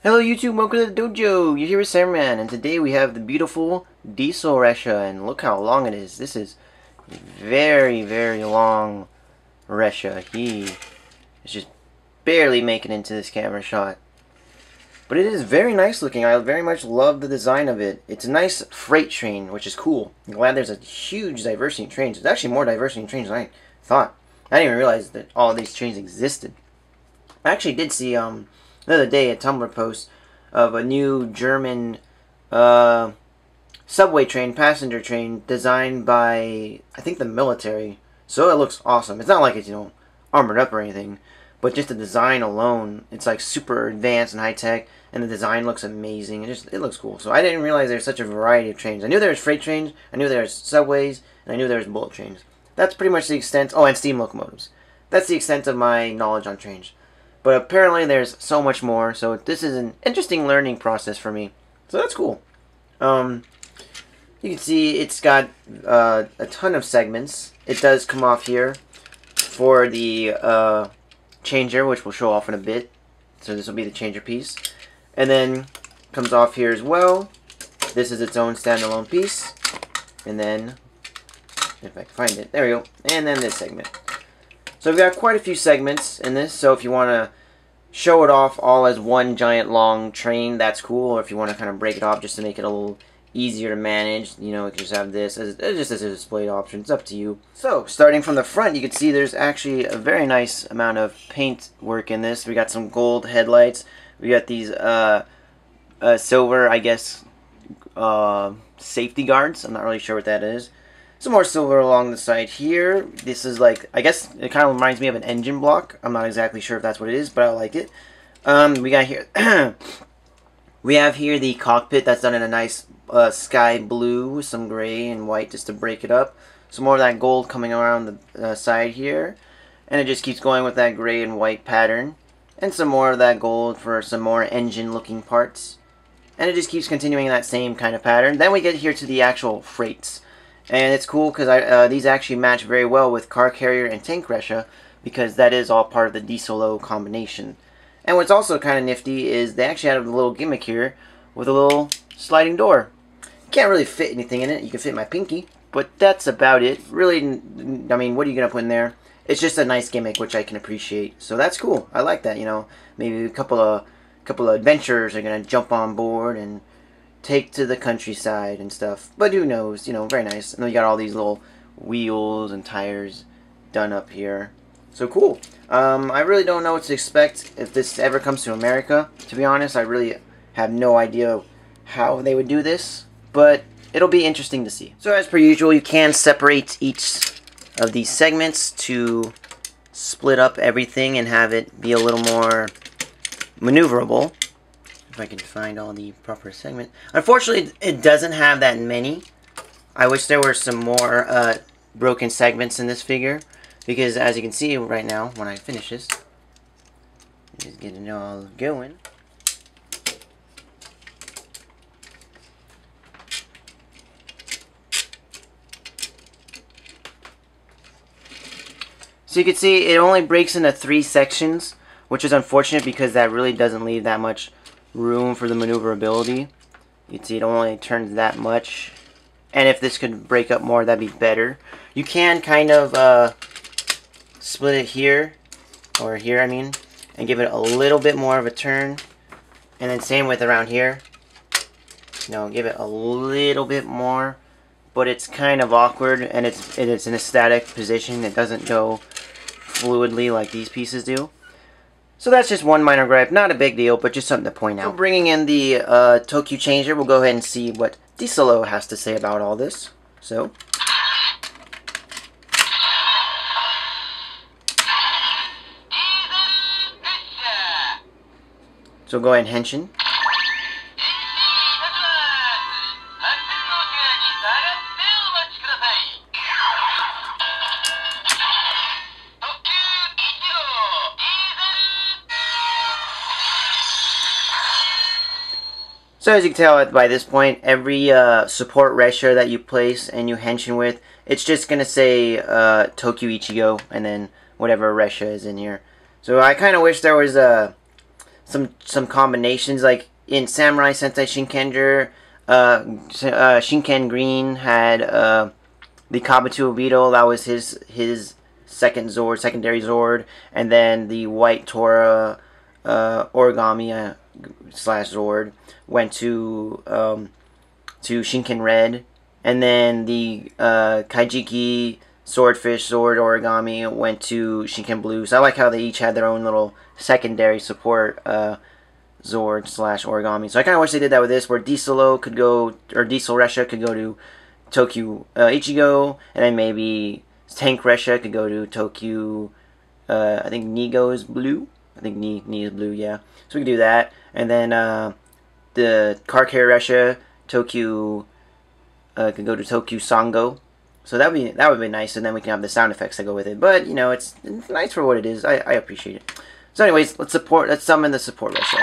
Hello YouTube, welcome to the dojo. You're here with Samurai, and today we have the beautiful Reviews-Ressha, and look how long it is. This is a very, very long Ressha. He is just barely making it into this camera shot. But it is very nice looking. I very much love the design of it. It's a nice freight train, which is cool. I'm glad there's a huge diversity in trains. There's actually more diversity in trains than I thought. I didn't even realize that all of these trains existed. I actually did see the other day a Tumblr post of a new German subway train, passenger train, designed by, I think, the military. So it looks awesome. It's not like it's, armored up or anything, but just the design alone, it's like super advanced and high tech, and the design looks amazing. It looks cool. So I didn't realize there's such a variety of trains. I knew there was freight trains, I knew there was subways, and I knew there was bullet trains. That's pretty much the extent. Oh, and steam locomotives. That's the extent of my knowledge on trains. But apparently there's so much more, so this is an interesting learning process for me. So that's cool. You can see it's got a ton of segments. It does come off here for the changer, which we'll show off in a bit. So this will be the changer piece. And then comes off here as well. This is its own standalone piece. And then, if I can find it, there we go. And then this segment. So we've got quite a few segments in this, so if you want to show it off all as one giant long train, that's cool. Or if you want to kind of break it off just to make it a little easier to manage, you can just have this as just as a display option. It's up to you. So starting from the front, you can see there's actually a very nice amount of paint work in this. We got some gold headlights. We got these silver, I guess, safety guards. I'm not really sure what that is. Some more silver along the side here. This is like, I guess it kind of reminds me of an engine block. I'm not exactly sure if that's what it is, but I like it. We got here, we have here the cockpit that's done in a nice sky blue with some gray and white just to break it up. Some more of that gold coming around the side here. And it just keeps going with that gray and white pattern. And some more of that gold for some more engine looking parts. And it just keeps continuing that same kind of pattern. Then we get here to the actual freights. And it's cool because these actually match very well with Car Carrier and Tank Ressha, because that is all part of the D-Solo combination. And what's also kind of nifty is they actually have a little gimmick here with a little sliding door. You can't really fit anything in it. You can fit my pinky, but that's about it. Really, I mean, what are you going to put in there? It's just a nice gimmick, which I can appreciate. So that's cool. I like that, Maybe a couple of adventurers are going to jump on board and take to the countryside and stuff, but who knows, very nice. And then you got all these little wheels and tires done up here. So cool. I really don't know what to expect if this ever comes to America, to be honest. I really have no idea how they would do this, but it'll be interesting to see. So as per usual, you can separate each of these segments to split up everything and have it be a little more maneuverable. If I can find all the proper segment. Unfortunately, it doesn't have that many. I wish there were some more broken segments in this figure, because as you can see right now, when I finish this, just getting it all going. So you can see it only breaks into 3 sections, which is unfortunate because that really doesn't leave that much room for the maneuverability. You can see it only turns that much, and if this could break up more, that'd be better. You can kind of split it here, or here I mean, and give it a little bit more of a turn, and then same with around here. Give it a little bit more, but it's kind of awkward, and it's in a static position. It doesn't go fluidly like these pieces do. So that's just one minor gripe, not a big deal, but just something to point out. So bringing in the ToQ changer, we'll go ahead and see what D-Solo has to say about all this. So go ahead and henshin. So as you can tell by this point, every support Ressha that you place and you henshin with, it's just going to say ToQ Ichigo and then whatever Ressha is in here. So I kind of wish there was some combinations. Like in Samurai Sentai Shinkenger, Shinken Green had the Kabuto Beetle. That was his secondary Zord, and then the White Tora Origami slash Zord went to Shinken Red, and then the Kaijiki Swordfish Zord Origami went to Shinken Blue. So I like how they each had their own little secondary support Zord slash Origami. So I kind of wish they did that with this, where Diesel could go, or Ressha could go to Tokyo Ichigo, and then maybe Tank Ressha could go to Tokyo, I think Nigo is blue. I think Ni is blue, yeah. So we could do that. And then the Car Carrier Ressha, Tokyo, could go to Tokyo Sango. So that would be nice, and then we can have the sound effects that go with it. But, you know, it's nice for what it is. I appreciate it. So anyways, let's summon the support Ressha.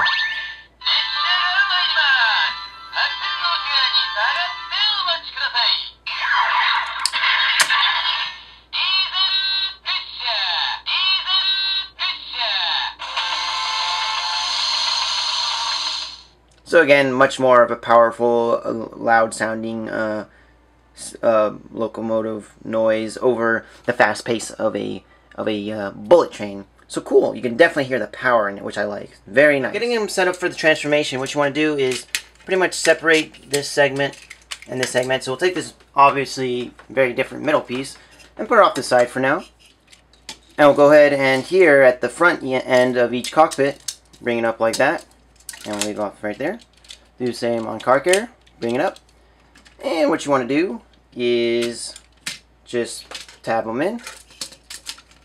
So again, much more of a powerful, loud-sounding locomotive noise over the fast pace of a bullet train. So cool! You can definitely hear the power in it, which I like. Very nice. Getting him set up for the transformation, what you want to do is pretty much separate this segment and this segment. So we'll take this obviously very different middle piece and put it off the side for now. And we'll go ahead and here at the front end of each cockpit, bring it up like that. And we'll leave it off right there. Do the same on car care. Bring it up. And what you want to do is just tab them in.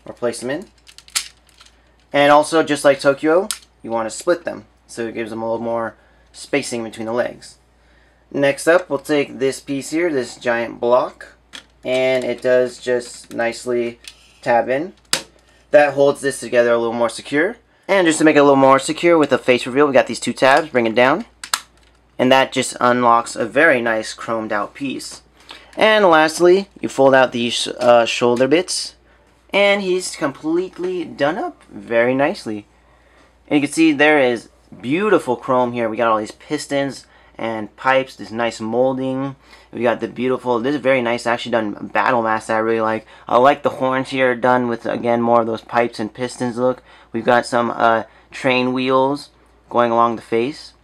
Or place them in. And also, just like Tokyo, you want to split them. So it gives them a little more spacing between the legs. Next up, we'll take this piece here, this giant block. And it does just nicely tab in. That holds this together a little more secure. And just to make it a little more secure with the face reveal, we got these two tabs, bring it down. And that just unlocks a very nice chromed out piece. And lastly, you fold out these shoulder bits. And he's completely done up very nicely. And you can see there is beautiful chrome here. We got all these pistons and pipes, this nice molding. We got the beautiful, this is very nice, actually done battle mask that I really like. I like the horns here done with, again, more of those pipes and pistons look. We've got some train wheels going along the face.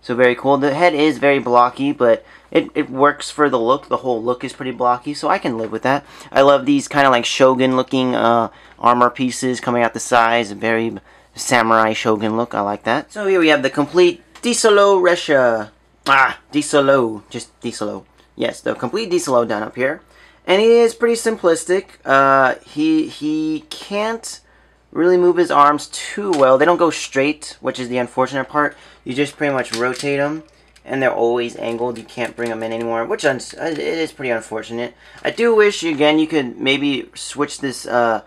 So very cool. The head is very blocky, but it works for the look. The whole look is pretty blocky, so I can live with that. I love these kind of like Shogun looking armor pieces coming out the sides. Very samurai Shogun look. I like that. So here we have the complete Diesel Ressha. Just Diesel. Yes, the complete Diesel done up here. And he is pretty simplistic. He can't really move his arms too well. They don't go straight, which is the unfortunate part. You just pretty much rotate them, and they're always angled. You can't bring them in anymore, which it is pretty unfortunate. I do wish, again, you could maybe switch this the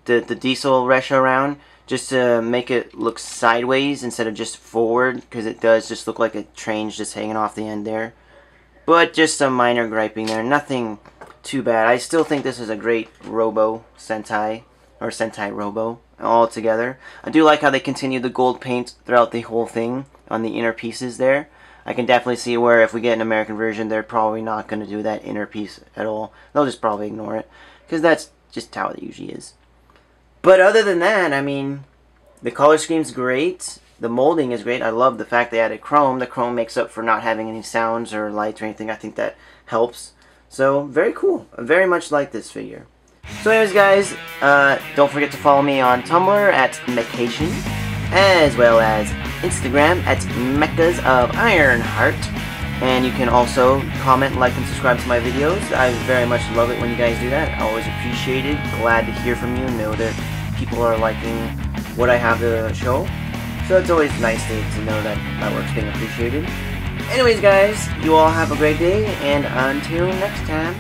Diesel Ressha around just to make it look sideways instead of just forward, because it does just look like a train's just hanging off the end there. But just some minor griping there. Nothing too bad. I still think this is a great Robo Sentai, or Sentai Robo altogether. I do like how they continue the gold paint throughout the whole thing on the inner pieces there. I can definitely see where if we get an American version, they're probably not going to do that inner piece at all. They'll just probably ignore it, because that's just how it usually is. But other than that, I mean, the color scheme's great. The molding is great. I love the fact they added chrome. The chrome makes up for not having any sounds or lights or anything. I think that helps. So, very cool. I very much like this figure. So anyways, guys, don't forget to follow me on Tumblr at Mechation, as well as Instagram at Mechas of Ironheart. And you can also comment, like, and subscribe to my videos. I very much love it when you guys do that. I always appreciate it. Glad to hear from you and know that people are liking what I have to show. So it's always nice to know that my work's being appreciated. Anyways, guys, you all have a great day, and until next time.